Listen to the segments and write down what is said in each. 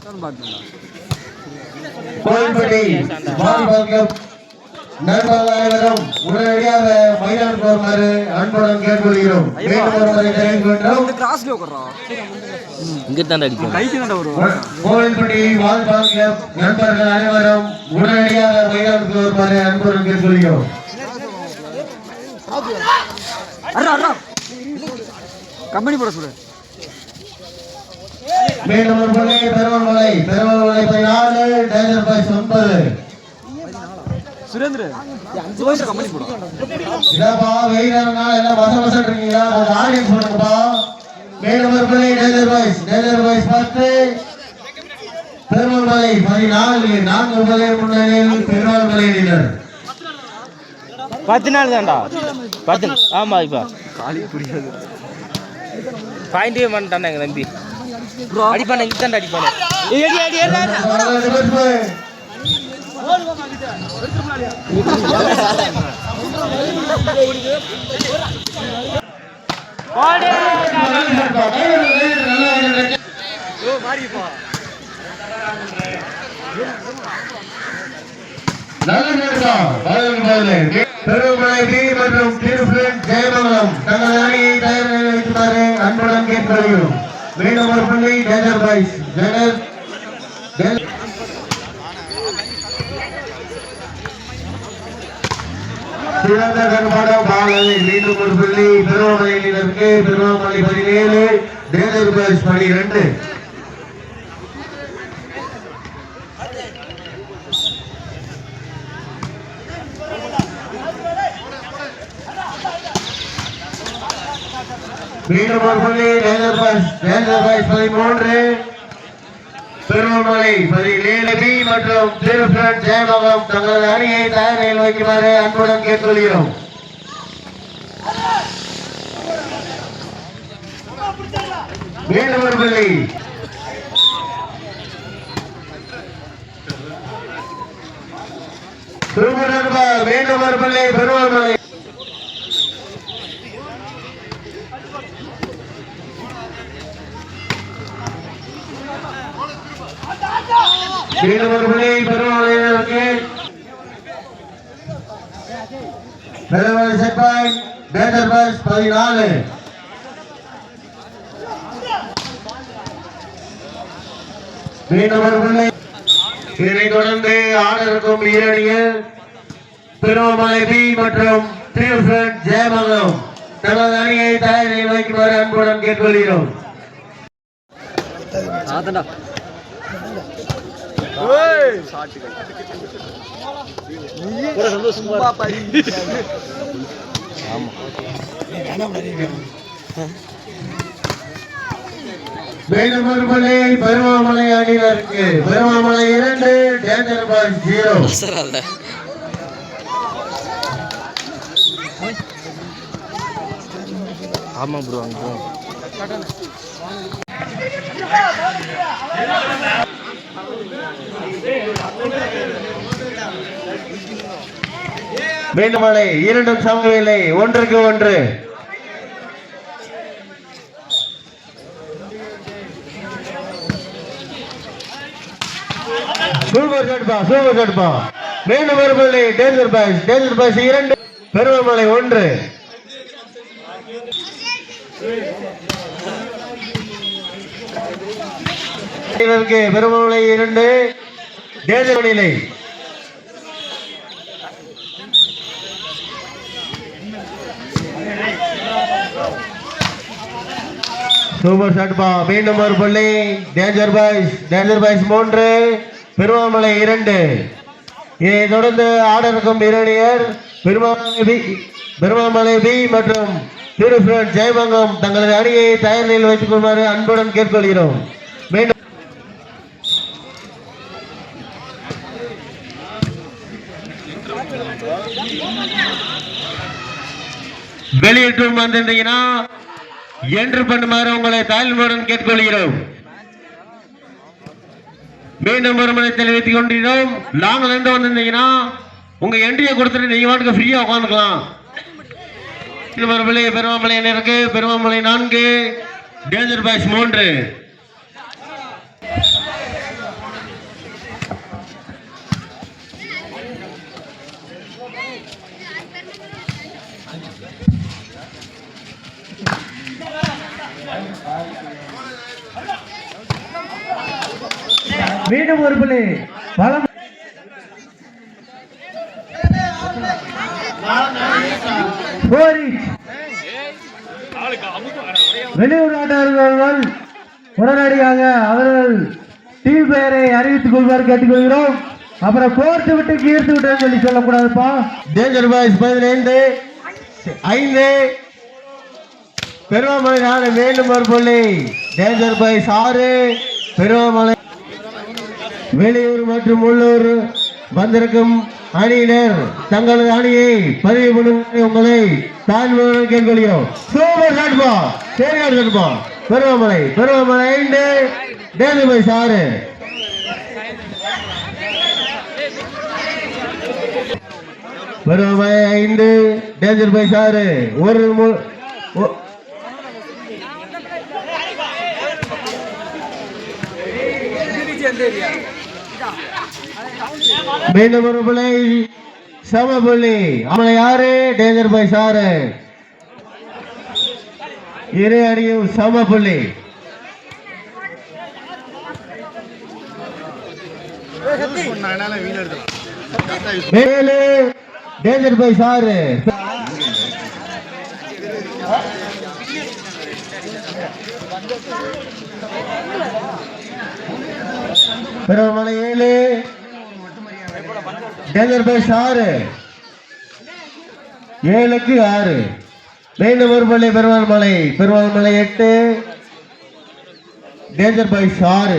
Kovilpatti volleyball club நண்பர்கள் அனைவரும் உடனடியாக மைதானத்துக்கு வருமாறு அன்புடன் கேட்டுக்கொள்கிறோம். கோயில்பட்டி வாலிபால் கிளப் நண்பர்கள் அனைவரும் உடனடியாக மைதானத்துக்கு வருமாறு அன்புடன் கேட்டுக்கொள்கிறோம். கம்பெனி போட சொல்லு. மீண்டும் ஒரு பள்ளி பெருமலை 14 டேஞ்சர் பாய்ஸ் 9 சுரேந்திர 5 வயசு கம்பெனி போடு. இதப்பா வெயிலானா எல்லாம் மசமச இருக்கீங்களா? ஒரு ஆடியன்ஸ் பண்ணுங்கப்பா. மீண்டும் ஒரு பள்ளி டேஞ்சர் பாய்ஸ் 10 பெருமலை 14 4 பள்ளி முன்னணியில் பெருமலையினர் 10 நாள் தான்டா 10. ஆமா இப்ப காலி புரியாது. பாயிண்டே பண்ணிட்டானே எங்க தம்பி. அடிப்பானே இத்தண்ட அடிப்பானே. ஏடி ஏடி ஏறா. ஓடு. ஓ மாரிப்பா. நல்ல நேரா பாருங்க பெருமலை பி மற்றும் திருஃபிளன் ஜெயமங்கலம் தங்கள் அணியை தயார் நிலையில் வைக்குமாறு அன்புடன் கேட்டுக்கொள்கிறோம். மீண்டும் ஒரு பள்ளி டேஞ்சர் பாய்ஸ் சிறந்த கண்பாடம் பாலனை மீண்டும் ஒரு பள்ளி பெருமலையினருக்கு பெருமலை 17 டேஞ்சர் பாய்ஸ் 12. மீண்டும் ஒரு பள்ளி டேஞ்சர் பாய்ஸ் 13 பெருமலை 17 பி மற்றும் திருஃபிளன் ஜெயமங்கலம் தங்களது அணியை தயார் நிலையில் வைக்குமாறு அன்புடன் கேட்டுக்கொள்கிறோம். மீண்டும் ஒரு பள்ளி மீண்டும் ஒரு பள்ளி பெருமலை மீண்டும் ஒரு பள்ளி பெருமலையினருக்கு பெருமலை செப்பாய் டேஞ்சர் பாய்ஸ் 14. மீண்டும் ஒரு பள்ளி. இதனைத் தொடர்ந்து ஆட இருக்கும் ஈரணியில் பெருமலை பி மற்றும் திருஃபிளன் ஜெயமங்கலம் தனது அணியை தயார் நிலையில் வைக்குமாறு அன்புடன் கேட்டுக்கொள்கிறோம். மீண்டும் ஒரு பள்ளி பெருமாமலை அணியினருக்கு பெருமாமலை 2 டேஞ்சர் பாய்ஸ் 0. ஆமா ப்ரோ அங்க மீண்டும் மலை இரண்டும் சமநிலை 1க்கு 1. சூப்பர் ஷாட்பா. மீண்டும் ஒரு பள்ளி டேஞ்சர் பாய்ஸ் 2 பெருமலை 1. பெருமலை 2 டேஞ்சர் நிலை. சூப்பர் ஷாட்பா. மீண்டும் ஒரு பள்ளி டேஞ்சர் பாய்ஸ் 3 பெருமாமலை 2. இதை தொடர்ந்து ஆட இருக்கும் இரணியர் பெருமாமலை பி மற்றும் திருஃபிளன் ஜெயமங்கலம் தங்களது அணியை தயார் நிலையில் வைத்துக் கொள்ளுமாறு அன்புடன் கேட்டுக்கொள்கிறோம். மீண்டும் வெளியிட்டு வந்திருந்தீங்கன்னா என்று பண்ணுமாறு உங்களை தாழ்மையுடன் கேட்டுக்கொள்கிறோம். மீண்டும் ஒரு முறை தெரிவித்துக் கொண்டிருக்கிறோம். நாங்கள் இருந்து வந்திருந்தீங்கன்னா உங்க என்ட்ரியை கொடுத்துட்டு நீங்க வாட்டுக்கு ஃப்ரீயா உட்காந்துக்கலாம். பெருமாமலை இருக்கு பெருமாமலை 4 டேஞ்சர் பாய்ஸ் 3. மீண்டும் ஒரு புள்ளி பலம் வெளியூர் நாட்டவர்கள் உடனடியாக அவர்கள் டீம் பெயரை அறிவித்துக் கொள்வார் கேட்டுக்கொள்கிறோம். அப்புறம் கோர்த்து விட்டு கீர்த்து விட்டு சொல்லி சொல்லக்கூடாதுப்பா. டேஞ்சர் பாய்ஸ் 15-5 பெருமாமலை 4 மீண்டும் ஒரு புள்ளி. Danger boys 6 Perumamalai. வெளியூர் மற்றும் உள்ளூர் வந்திருக்கும் அணியினர் தங்களது அணியை பதிவு பண்ணி உங்களை தாழ்வுடன் கேட்கொள்கிறோம். சூப்பர் ஷாட்பா, சரியான ஷாட்பா. Perumamalai 5 danger boys 6. Perumamalai 5 danger boys 6. மீண்டும் ஒரு புள்ளி சம புள்ளி. அவளை 6 டேஞ்சர் பாய்ஸ் 6. இரு அணியும் சம புள்ளி. மேலே danger boys 6. Perumamalai 7 danger boys 6. 7க்கு 6. மீண்டும் ஒரு புள்ளி பெருமாள்மலை 8 டேஞ்சர் பாய்ஸ் 6.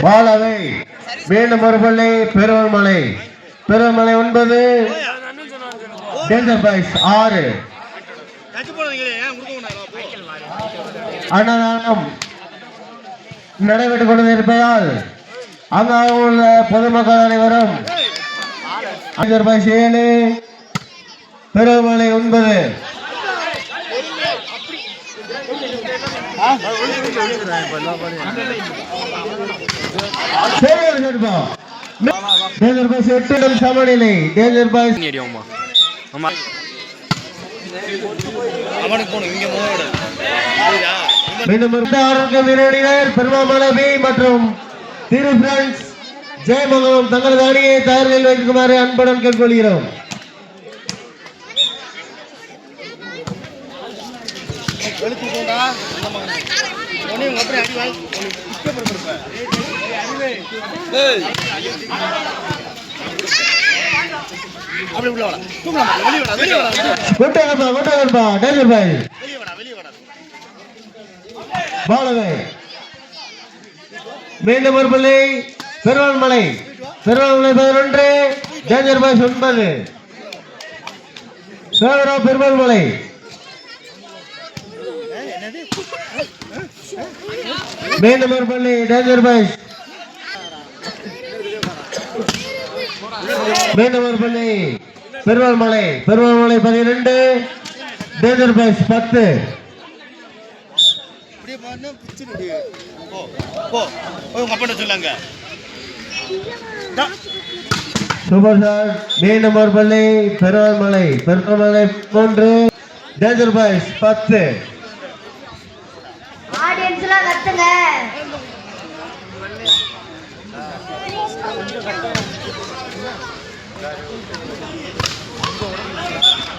பாலவை மீண்டும் ஒரு புள்ளி பெருமாள்மலை 9 டேஞ்சர் பாய்ஸ் 6. அன்னதானம் நடைபெற்றுக் கொண்டிருப்பதால் அங்காக உள்ள பொதுமக்கள் அனைவரும் danger boys 7 Perumalmalai 9. Danger boys 8 சமநிலை. டேஞ்சர் பாய்ஸ் பெருமாமலை மற்றும் திரு பிரான்ஸ் ஜெயமங்கலம் தங்களது அணியை தயாரில் வைக்குமாறு அன்புடன் கேட்டுக்கொள்கிறோம். மீண்டும் ஒரு புள்ளி பெருமாள்மலை 11 டேஞ்சர் பாய்ஸ் 9. பெருமாள்மலை மீண்டும் ஒரு புள்ளி டேஞ்சர் பாய்ஸ். மீண்டும் ஒரு புள்ளி Perumalmalai 12 danger boys 10. Super shot. மீண்டும் ஒரு புள்ளி பெருமாள்மலை 3 டேஞ்சர் பாய்ஸ் 10. ஆடியன்ஸ்லாம் கத்துங்க.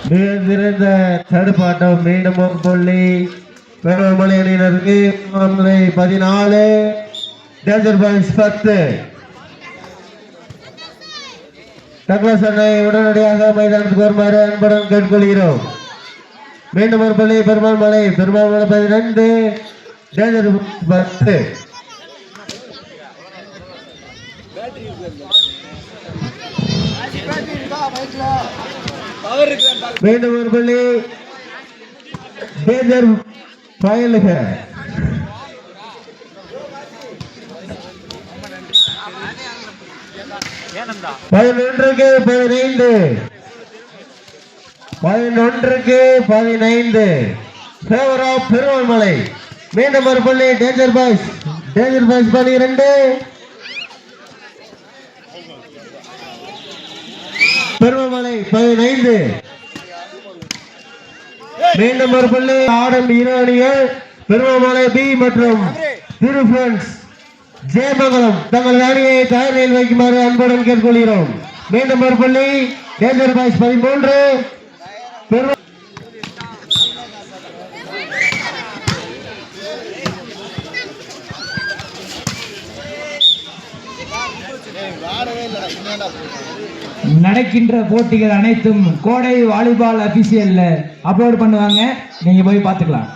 மிகச்சிறந்த தடுப்பாட்டம். மீண்டும் ஒரு புள்ளி பெருமாள்மலை அணியினருக்கு 14 டேஞ்சர் பாய்ஸ் 10. டக்ளஸ் அண்ணை உடனடியாக மைதானத்துக்கு வருமாறு அன்புடன் கேட்டுக்கொள்கிறோம். மீண்டும் ஒரு புள்ளி பெருமாள்மலை 12 டேஞ்சர் பாய்ஸ் 10. மீண்டும் ஒரு புள்ளி டேஞ்சர் பயலுக 11க்கு 15 ஃபேவர் ஆஃப் பெருமாள்மலை. மீண்டும் ஒரு புள்ளி டேஞ்சர் பாய்ஸ் டேஞ்சர் பாய்ஸ் 12 பெருமமலை 15 மீண்டும் ஒரு புள்ளி ஆடும் இரு அணிகள் பெருமமலை பி மற்றும் திரு ஃப்ரெண்ட்ஸ் ஜெயமங்கலம் தங்கள் அணியை தயார் நிலையில் வைக்குமாறு அன்புடன் கேட்டுக்கொள்கிறோம். மீண்டும் ஒரு புள்ளி டேஞ்சர் பாய்ஸ் 13 நடக்கின்ற போட்டிகள் அனைத்தும் கோடை வாலிபால் அபிஷியல்ல அப்லோட் பண்ணுவாங்க, நீங்க போய் பார்த்துக்கலாம்.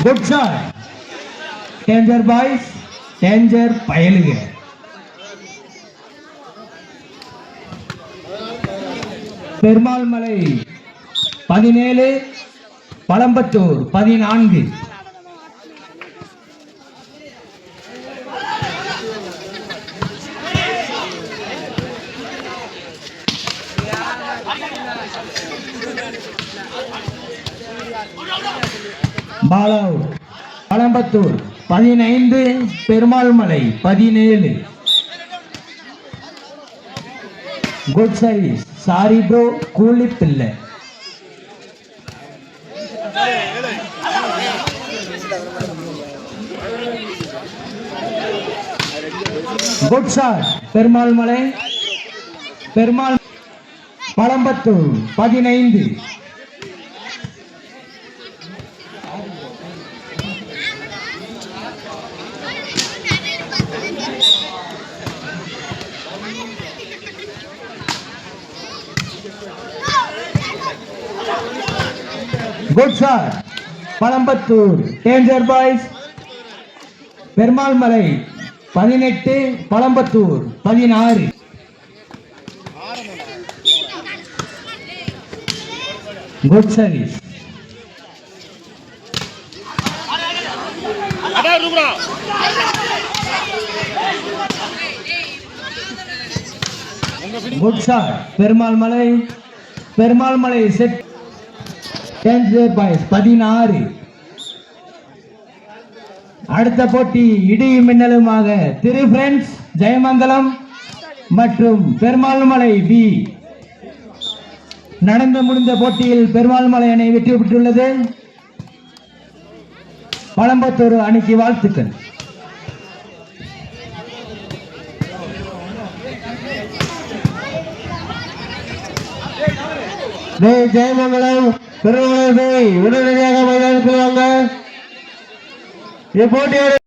Good shot danger boys, danger பயலுக. Perumal Malai 17 பழம்பத்தூர் 14. பாலவ் பழம்பத்தூர் 15 Perumal Malai 17. Good service. Sorry bro, கூலி பிள்ளை. Good shot Perumal Malai. Perumal Pazhampathur 15. Good shot Pazhampathur danger boys. Perumal Malai 18 Pazhampathur 16. Good service. Good shot Perumal Malai. Perumal மலை செட் டேஞ்சர் பாய்ஸ் 16. அடுத்த போட்டி இடி மின்னலுமாக திரு ஃப்ரெண்ட்ஸ் ஜெயமங்கலம் மற்றும் பெருமாள் மலை பி. நடந்து முடிந்த போட்டியில் பெருமாள் மலை அணி வெற்றி பெற்றுள்ளது. பழம்பத்தூர் அணிக்கு வாழ்த்துக்கள். ஜெயமங்கலம் பெருமாள் உடனடியாக மைதானத்தில் வாங்க. இப்போட்டியோட